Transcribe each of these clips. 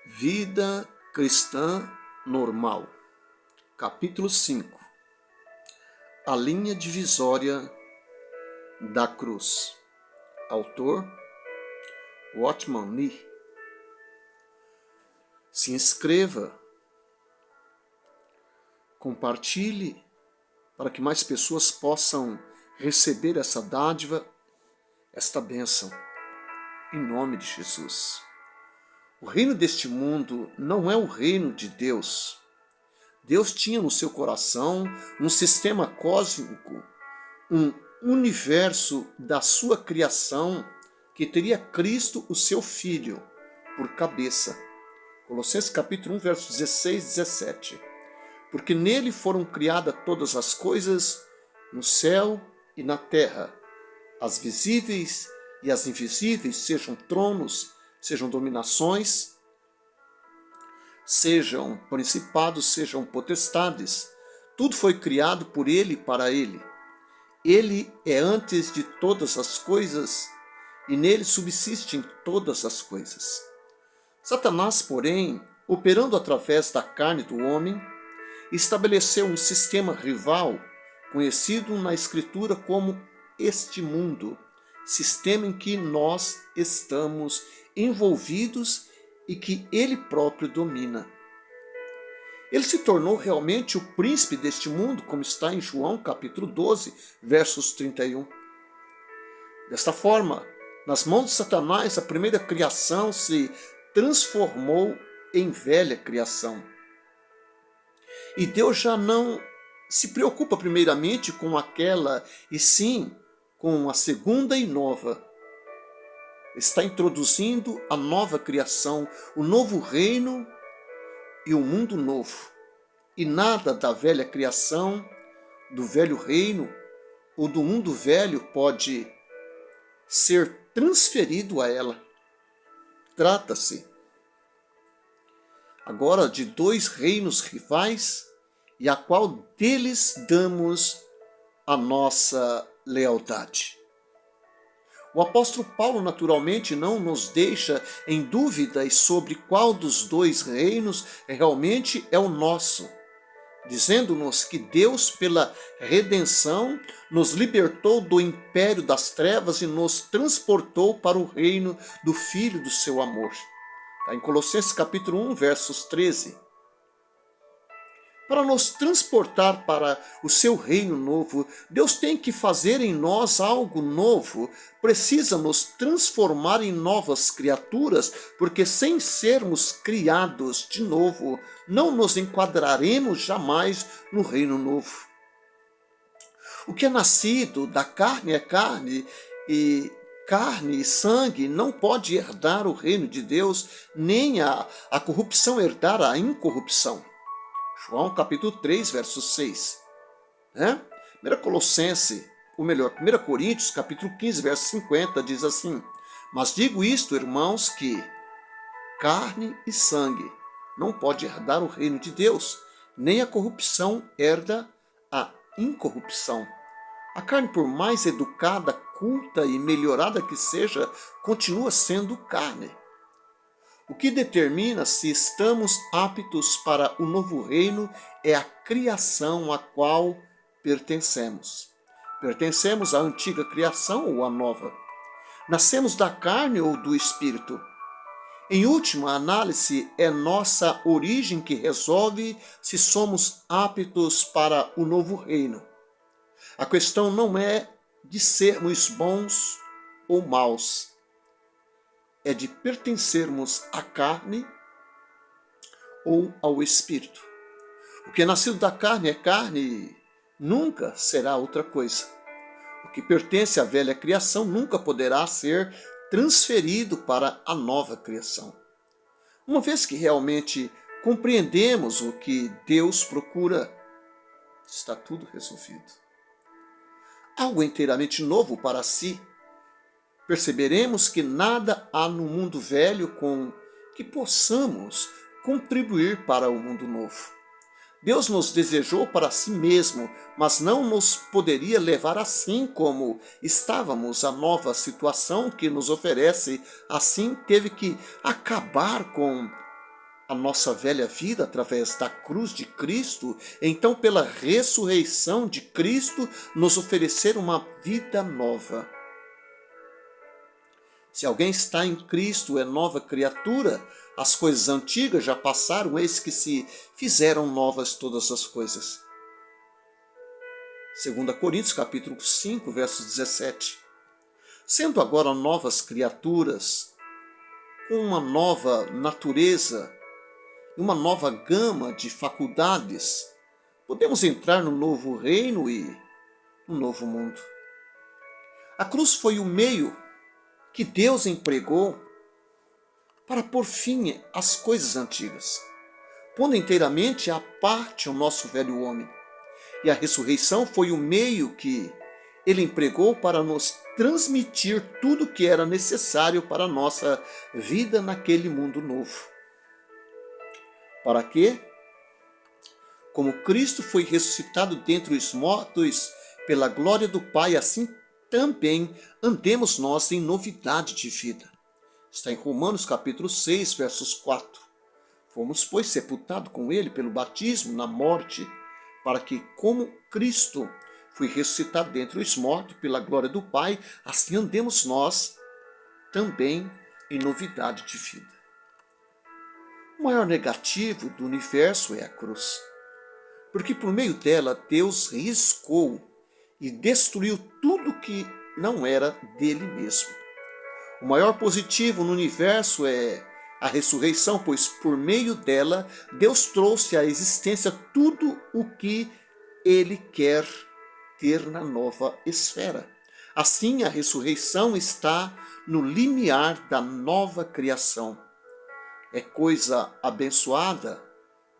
Vida cristã normal. Capítulo 5. A linha divisória da cruz. Autor Watchman Nee. Se inscreva, compartilhe para que mais pessoas possam receber essa dádiva, esta bênção, em nome de Jesus. O reino deste mundo não é o reino de Deus. Deus tinha no seu coração um sistema cósmico, um universo da sua criação que teria Cristo, o seu Filho, por cabeça. Colossenses capítulo 1, versos 16 e 17. Porque nele foram criadas todas as coisas no céu e na terra, as visíveis e as invisíveis, sejam tronos, sejam dominações, sejam principados, sejam potestades. Tudo foi criado por ele e para ele. Ele é antes de todas as coisas e nele subsistem todas as coisas. Satanás, porém, operando através da carne do homem, estabeleceu um sistema rival, conhecido na Escritura como este mundo, sistema em que nós estamos envolvidos e que ele próprio domina. Ele se tornou realmente o príncipe deste mundo, como está em João capítulo 12, versos 31. Desta forma, nas mãos de Satanás, a primeira criação se transformou em velha criação. E Deus já não se preocupa primeiramente com aquela, e sim com a segunda e nova. Está introduzindo a nova criação, o novo reino e o mundo novo. E nada da velha criação, do velho reino ou do mundo velho pode ser transferido a ela. Trata-se agora de dois reinos rivais e a qual deles damos a nossa lealdade. O apóstolo Paulo, naturalmente, não nos deixa em dúvidas sobre qual dos dois reinos realmente é o nosso, dizendo-nos que Deus, pela redenção, nos libertou do império das trevas e nos transportou para o reino do Filho do seu amor. Está em Colossenses capítulo 1, versos 13. Para nos transportar para o seu reino novo, Deus tem que fazer em nós algo novo, precisa nos transformar em novas criaturas, porque sem sermos criados de novo, não nos enquadraremos jamais no reino novo. O que é nascido da carne é carne e sangue não pode herdar o reino de Deus, nem a corrupção herdar a incorrupção. João capítulo 3, verso 6. 1 Coríntios capítulo 15, verso 50 diz assim: Mas digo isto, irmãos, que carne e sangue não pode herdar o reino de Deus, nem a corrupção herda a incorrupção. A carne, por mais educada, culta e melhorada que seja, continua sendo carne. O que determina se estamos aptos para o novo reino é a criação a qual pertencemos. Pertencemos à antiga criação ou à nova? Nascemos da carne ou do espírito? Em última análise, é nossa origem que resolve se somos aptos para o novo reino. A questão não é de sermos bons ou maus, é de pertencermos à carne ou ao espírito. O que é nascido da carne é carne e nunca será outra coisa. O que pertence à velha criação nunca poderá ser transferido para a nova criação. Uma vez que realmente compreendemos o que Deus procura, está tudo resolvido. Algo inteiramente novo para si. Perceberemos que nada há no mundo velho com que possamos contribuir para o mundo novo. Deus nos desejou para si mesmo, mas não nos poderia levar assim como estávamos. A nova situação que nos oferece assim teve que acabar com a nossa velha vida através da cruz de Cristo, então pela ressurreição de Cristo nos oferecer uma vida nova. Se alguém está em Cristo, é nova criatura, as coisas antigas já passaram, eis que se fizeram novas todas as coisas. 2 Coríntios capítulo 5, verso 17. Sendo agora novas criaturas, com uma nova natureza, uma nova gama de faculdades, podemos entrar no novo reino e no novo mundo. A cruz foi o meio que Deus empregou para pôr fim às coisas antigas, pondo inteiramente à parte o nosso velho homem. E a ressurreição foi o meio que Ele empregou para nos transmitir tudo o que era necessário para a nossa vida naquele mundo novo. Para quê? Como Cristo foi ressuscitado dentre os mortos pela glória do Pai, assim também andemos nós em novidade de vida. Está em Romanos capítulo 6, versos 4. Fomos, pois, sepultados com Ele pelo batismo na morte, para que, como Cristo foi ressuscitado dentre os mortos pela glória do Pai, assim andemos nós também em novidade de vida. O maior negativo do universo é a cruz, porque por meio dela Deus riscou e destruiu tudo que não era dele mesmo. O maior positivo no universo é a ressurreição, pois por meio dela Deus trouxe à existência tudo o que Ele quer ter na nova esfera. Assim, a ressurreição está no limiar da nova criação. É coisa abençoada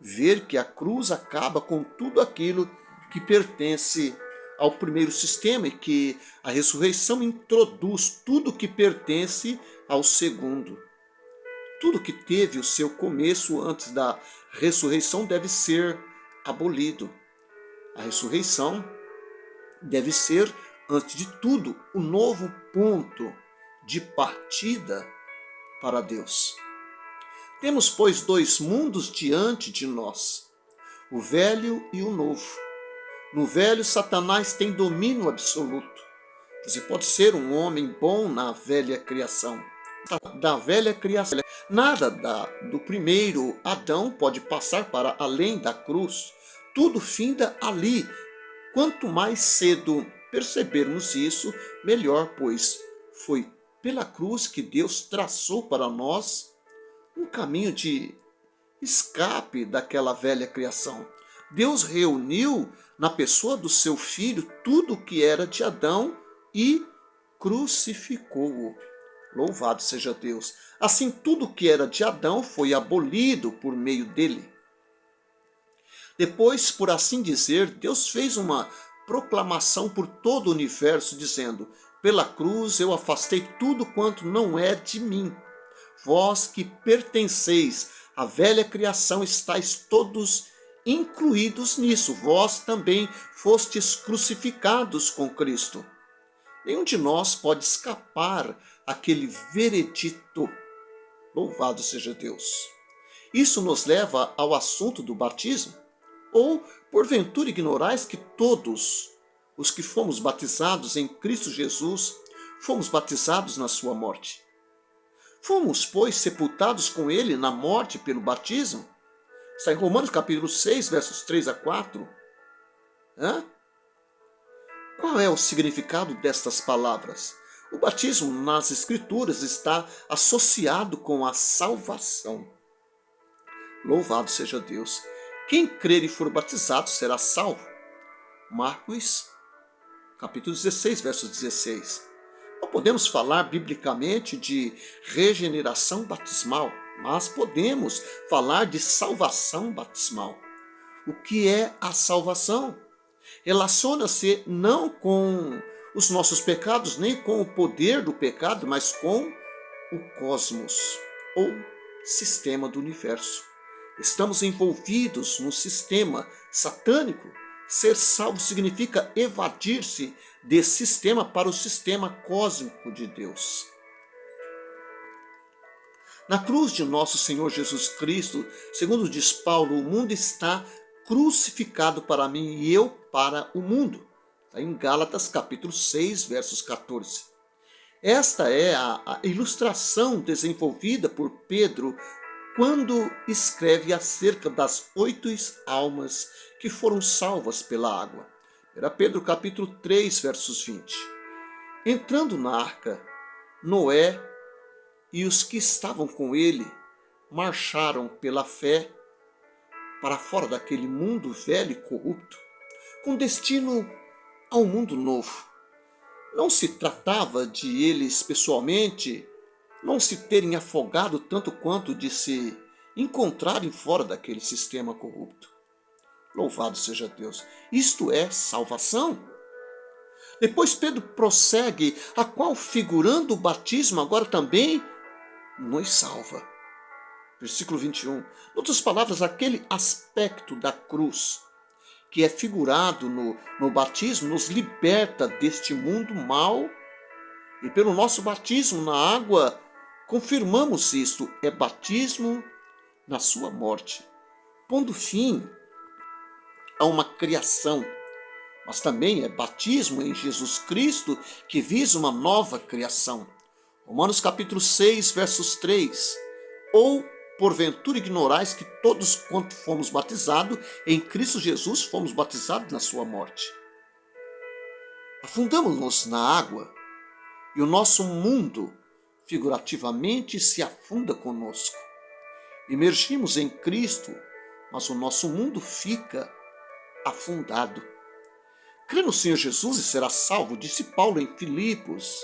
ver que a cruz acaba com tudo aquilo que pertence ao primeiro sistema e que a ressurreição introduz tudo que pertence ao segundo. Tudo que teve o seu começo antes da ressurreição deve ser abolido. A ressurreição deve ser, antes de tudo, o novo ponto de partida para Deus. Temos, pois, dois mundos diante de nós, o velho e o novo. No velho, Satanás tem domínio absoluto. Você pode ser um homem bom na velha criação. Da velha criação, nada do primeiro Adão pode passar para além da cruz. Tudo finda ali. Quanto mais cedo percebermos isso, melhor, pois foi pela cruz que Deus traçou para nós um caminho de escape daquela velha criação. Deus reuniu na pessoa do seu filho tudo o que era de Adão e crucificou-o. Louvado seja Deus. Assim, tudo o que era de Adão foi abolido por meio dele. Depois, por assim dizer, Deus fez uma proclamação por todo o universo, dizendo: pela cruz eu afastei tudo quanto não é de mim. Vós que pertenceis à velha criação, estáis todos incluídos nisso. Vós também fostes crucificados com Cristo. Nenhum de nós pode escapar àquele veredito. Louvado seja Deus. Isso nos leva ao assunto do batismo. Ou, porventura, ignorais que todos os que fomos batizados em Cristo Jesus, fomos batizados na sua morte? Fomos, pois, sepultados com ele na morte pelo batismo? Está em Romanos capítulo 6, versos 3 a 4. Qual é o significado destas palavras? O batismo nas Escrituras está associado com a salvação. Louvado seja Deus. Quem crer e for batizado será salvo. Marcos capítulo 16, verso 16. Não podemos falar biblicamente de regeneração batismal, mas podemos falar de salvação batismal. O que é a salvação? Relaciona-se não com os nossos pecados, nem com o poder do pecado, mas com o cosmos, ou sistema do universo. Estamos envolvidos num sistema satânico. Ser salvo significa evadir-se desse sistema para o sistema cósmico de Deus. Na cruz de nosso Senhor Jesus Cristo, segundo diz Paulo, o mundo está crucificado para mim e eu para o mundo. Está em Gálatas capítulo 6, versos 14. Esta é a ilustração desenvolvida por Pedro quando escreve acerca das 8 almas que foram salvas pela água. Era Pedro capítulo 3, versos 20. Entrando na arca, Noé e os que estavam com ele marcharam pela fé para fora daquele mundo velho e corrupto, com destino ao mundo novo. Não se tratava de eles pessoalmente não se terem afogado tanto quanto de se encontrarem fora daquele sistema corrupto. Louvado seja Deus! Isto é salvação. Depois Pedro prossegue, a qual figurando o batismo agora também nos salva. Versículo 21. Em outras palavras, aquele aspecto da cruz que é figurado no batismo nos liberta deste mundo mau e pelo nosso batismo na água confirmamos isto, é batismo na sua morte, pondo fim a uma criação, mas também é batismo em Jesus Cristo que visa uma nova criação. Romanos capítulo 6, versos 3. Ou, porventura, ignorais que todos quanto fomos batizados, em Cristo Jesus fomos batizados na sua morte. Afundamos-nos na água e o nosso mundo, figurativamente, se afunda conosco. Emergimos em Cristo, mas o nosso mundo fica afundado. Crê no Senhor Jesus e será salvo, disse Paulo em Filipos.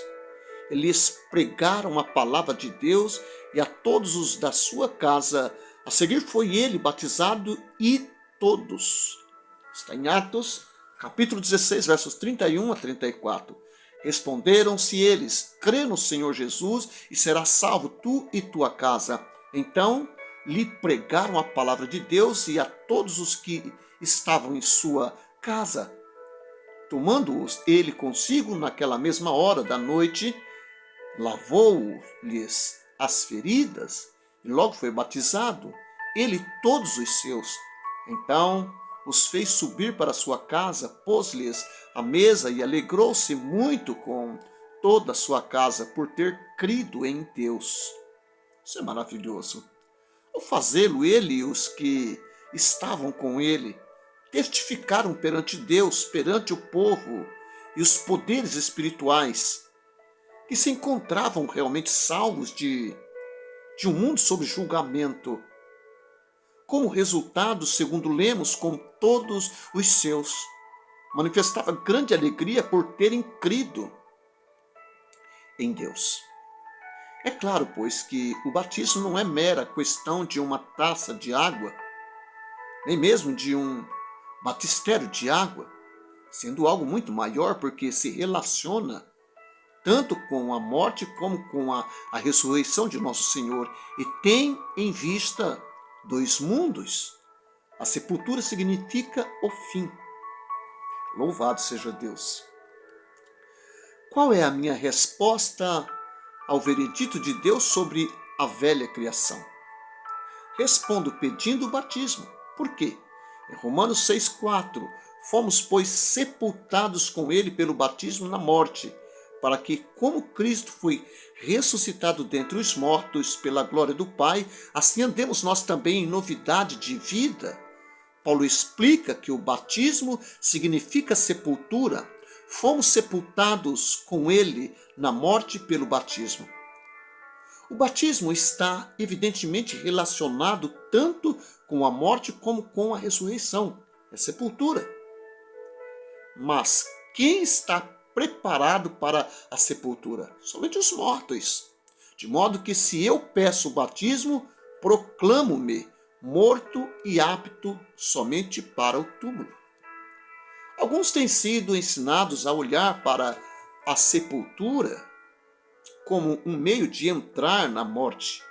Eles pregaram a palavra de Deus e a todos os da sua casa. A seguir foi ele batizado e todos. Está em Atos, capítulo 16, versos 31 a 34. Responderam-se eles, crê no Senhor Jesus e serás salvo tu e tua casa. Então lhe pregaram a palavra de Deus e a todos os que estavam em sua casa. Tomando-os ele consigo naquela mesma hora da noite, lavou-lhes as feridas e logo foi batizado, ele e todos os seus. Então os fez subir para sua casa, pôs-lhes a mesa e alegrou-se muito com toda a sua casa por ter crido em Deus. Isso é maravilhoso. Ao fazê-lo, ele e os que estavam com ele testificaram perante Deus, perante o povo e os poderes espirituais que se encontravam realmente salvos de um mundo sob julgamento. Como resultado, segundo lemos, com todos os seus, manifestava grande alegria por terem crido em Deus. É claro, pois, que o batismo não é mera questão de uma taça de água, nem mesmo de um batistério de água, sendo algo muito maior porque se relaciona tanto com a morte como com a ressurreição de nosso Senhor e tem em vista 2 mundos. A sepultura significa o fim. Louvado seja Deus. Qual é a minha resposta ao veredito de Deus sobre a velha criação? Respondo pedindo o batismo. Por quê? Em Romanos 6,4, fomos, pois, sepultados com ele pelo batismo na morte, para que, como Cristo foi ressuscitado dentre os mortos pela glória do Pai, assim andemos nós também em novidade de vida. Paulo explica que o batismo significa sepultura. Fomos sepultados com ele na morte pelo batismo. O batismo está evidentemente relacionado tanto com a morte como com a ressurreição, é sepultura. Mas quem está preparado para a sepultura? Somente os mortos. De modo que se eu peço o batismo, proclamo-me morto e apto somente para o túmulo. Alguns têm sido ensinados a olhar para a sepultura como um meio de entrar na morte.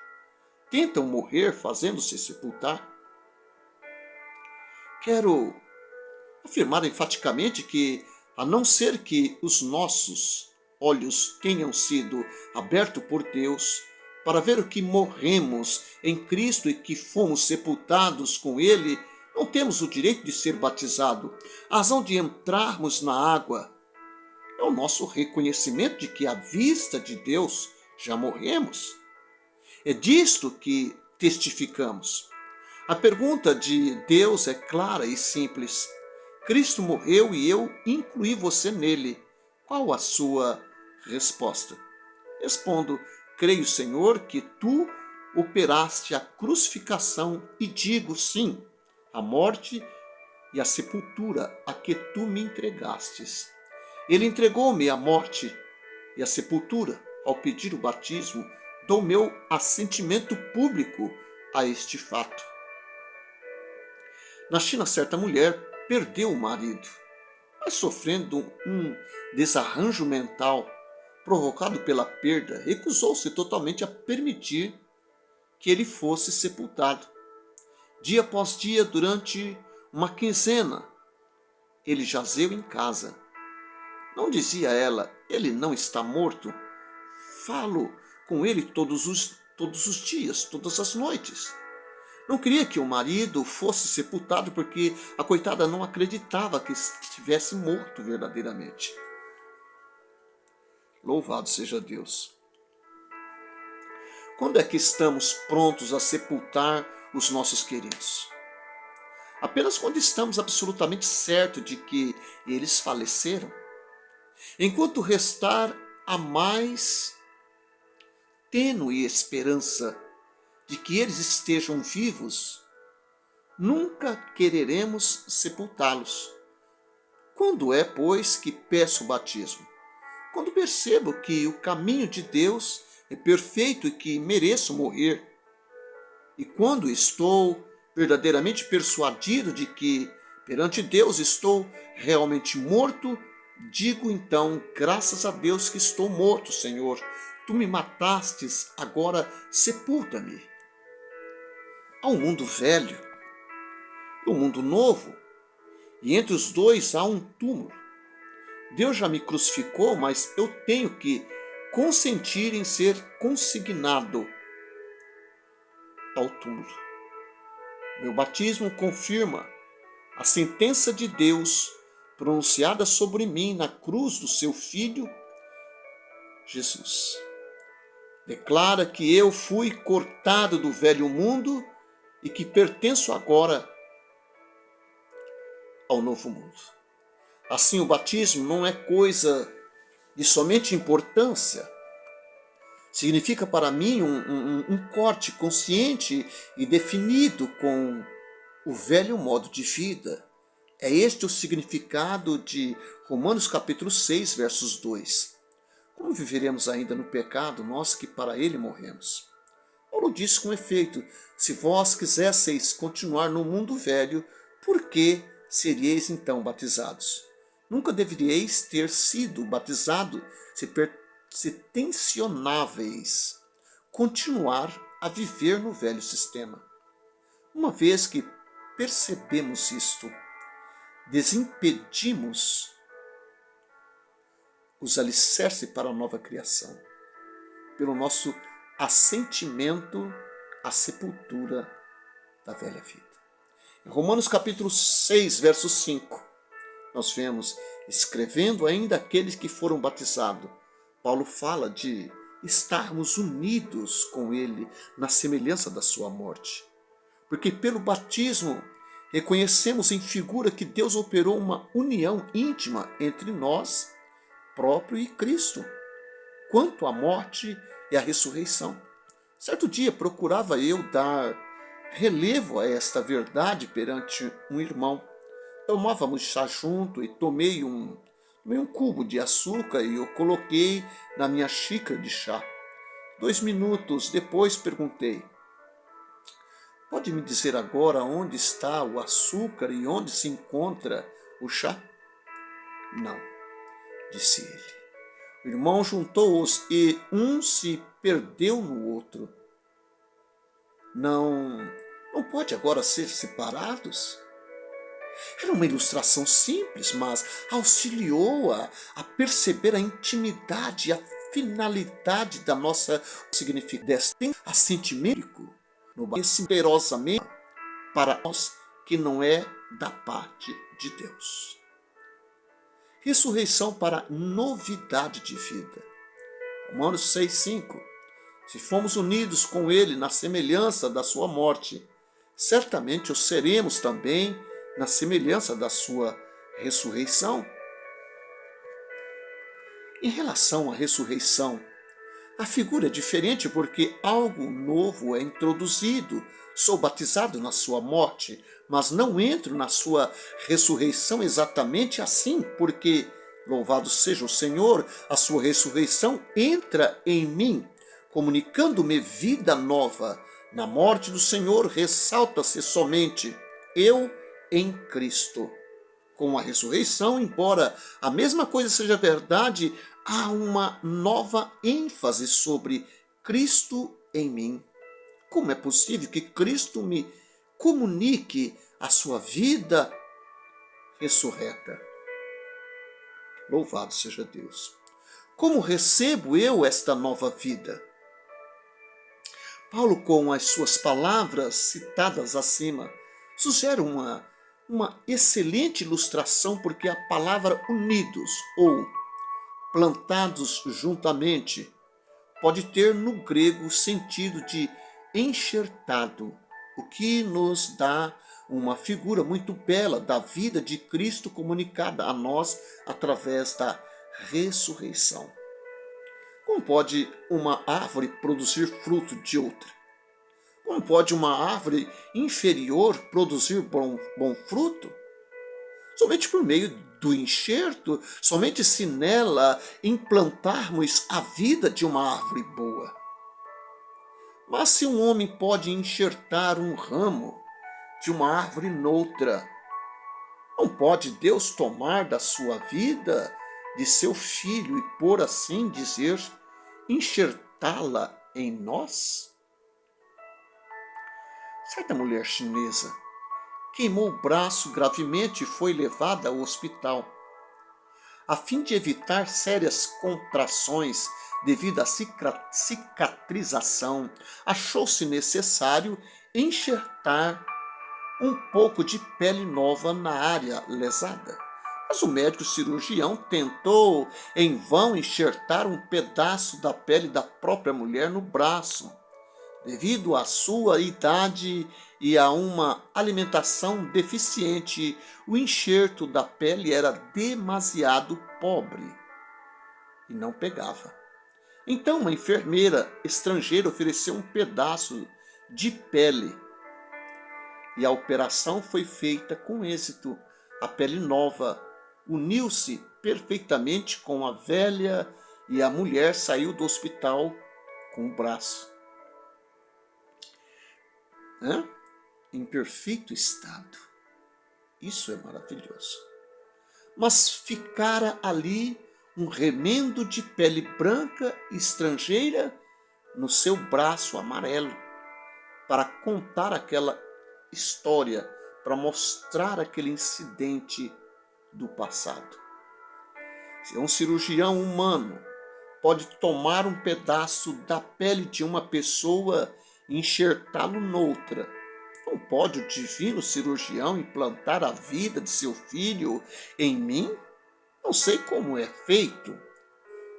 Tentam morrer fazendo-se sepultar. Quero afirmar enfaticamente que, a não ser que os nossos olhos tenham sido abertos por Deus, para ver o que morremos em Cristo e que fomos sepultados com Ele, não temos o direito de ser batizado. A razão de entrarmos na água é o nosso reconhecimento de que, à vista de Deus, já morremos. É disto que testificamos. A pergunta de Deus é clara e simples. Cristo morreu e eu incluí você nele. Qual a sua resposta? Respondo: creio, Senhor, que tu operaste a crucificação e digo sim, a morte e a sepultura a que tu me entregastes. Ele entregou-me a morte e a sepultura. Ao pedir o batismo, dou meu assentimento público a este fato. Na China, certa mulher perdeu o marido, mas sofrendo um desarranjo mental provocado pela perda, recusou-se totalmente a permitir que ele fosse sepultado. Dia após dia, durante uma quinzena, ele jazeu em casa. Não dizia ela: ele não está morto? Falo com ele todos os dias, todas as noites. Não queria que o marido fosse sepultado porque a coitada não acreditava que estivesse morto verdadeiramente. Louvado seja Deus. Quando é que estamos prontos a sepultar os nossos queridos? Apenas quando estamos absolutamente certos de que eles faleceram? Enquanto restar a mais tênue esperança de que eles estejam vivos, nunca quereremos sepultá-los. Quando é, pois, que peço o batismo? Quando percebo que o caminho de Deus é perfeito e que mereço morrer. E quando estou verdadeiramente persuadido de que perante Deus estou realmente morto, digo então: graças a Deus que estou morto, Senhor. Tu me matastes, agora sepulta-me. Há um mundo velho e um mundo novo, e entre os dois há um túmulo. Deus já me crucificou, mas eu tenho que consentir em ser consignado ao túmulo. Meu batismo confirma a sentença de Deus pronunciada sobre mim na cruz do seu Filho Jesus. Declara que eu fui cortado do velho mundo e que pertenço agora ao novo mundo. Assim, o batismo não é coisa de somente importância. Significa para mim um corte consciente e definido com o velho modo de vida. É este o significado de Romanos capítulo 6, versos 2. Como viveremos ainda no pecado, nós que para ele morremos? Paulo diz com efeito: se vós quisesseis continuar no mundo velho, por que seríeis então batizados? Nunca deveríeis ter sido batizado se tensionáveis continuar a viver no velho sistema. Uma vez que percebemos isto, desimpedimos os alicerces para a nova criação, pelo nosso assentimento à sepultura da velha vida. Em Romanos capítulo 6, verso 5, nós vemos: escrevendo ainda aqueles que foram batizados, Paulo fala de estarmos unidos com ele na semelhança da sua morte. Porque pelo batismo reconhecemos em figura que Deus operou uma união íntima entre nós próprio e Cristo, quanto à morte e à ressurreição. Certo dia procurava eu dar relevo a esta verdade perante um irmão. Tomávamos chá junto e tomei um cubo de açúcar e eu coloquei na minha xícara de chá. 2 minutos depois perguntei: pode me dizer agora onde está o açúcar e onde se encontra o chá? Não, disse ele. O irmão juntou-os e um se perdeu no outro. Não pode agora ser separados? Era uma ilustração simples, mas auxiliou a perceber a intimidade e a finalidade da nossa significado desse assentimento no poderosamente para nós que não é da parte de Deus. Ressurreição para novidade de vida. Romanos 6,5. Se fomos unidos com Ele na semelhança da sua morte, certamente o seremos também na semelhança da sua ressurreição. Em relação à ressurreição, a figura é diferente porque algo novo é introduzido. Sou batizado na sua morte, mas não entro na sua ressurreição exatamente assim, porque, louvado seja o Senhor, a sua ressurreição entra em mim, comunicando-me vida nova. Na morte do Senhor ressalta-se somente eu em Cristo. Com a ressurreição, embora a mesma coisa seja verdade, há uma nova ênfase sobre Cristo em mim. Como é possível que Cristo me comunique a sua vida ressurreta? Louvado seja Deus. Como recebo eu esta nova vida? Paulo, com as suas palavras citadas acima, sugere uma excelente ilustração, porque a palavra unidos ou plantados juntamente pode ter no grego o sentido de enxertado, o que nos dá uma figura muito bela da vida de Cristo comunicada a nós através da ressurreição. Como pode uma árvore produzir fruto de outra? Como pode uma árvore inferior produzir bom fruto? Somente por meio do enxerto, somente se nela implantarmos a vida de uma árvore boa. Mas se um homem pode enxertar um ramo de uma árvore noutra, não pode Deus tomar da sua vida, de seu filho, e por assim dizer, enxertá-la em nós? Certa mulher chinesa queimou o braço gravemente e foi levada ao hospital. A fim de evitar sérias contrações devido à cicatrização, achou-se necessário enxertar um pouco de pele nova na área lesada. Mas o médico cirurgião tentou em vão enxertar um pedaço da pele da própria mulher no braço. Devido à sua idade e a uma alimentação deficiente, o enxerto da pele era demasiado pobre e não pegava. Então uma enfermeira estrangeira ofereceu um pedaço de pele e a operação foi feita com êxito. A pele nova uniu-se perfeitamente com a velha e a mulher saiu do hospital com o braço em perfeito estado. Isso é maravilhoso. Mas ficara ali um remendo de pele branca estrangeira no seu braço amarelo, para contar aquela história, para mostrar aquele incidente do passado. Se um cirurgião humano pode tomar um pedaço da pele de uma pessoa e enxertá-lo noutra, não pode o divino cirurgião implantar a vida de seu filho em mim? Não sei como é feito.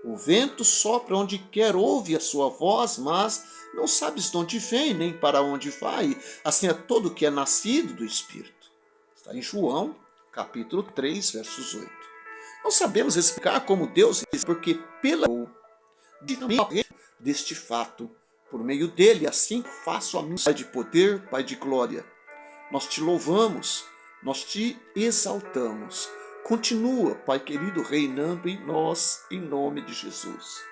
O vento sopra onde quer, ouve a sua voz, mas não sabes de onde vem, nem para onde vai. Assim é todo que é nascido do Espírito. Está em João, capítulo 3, versos 8. Não sabemos explicar como Deus diz, porque pela deste fato, por meio dele, assim faço a mim, Pai de poder, Pai de glória. Nós te louvamos, nós te exaltamos. Continua, Pai querido, reinando em nós, em nome de Jesus.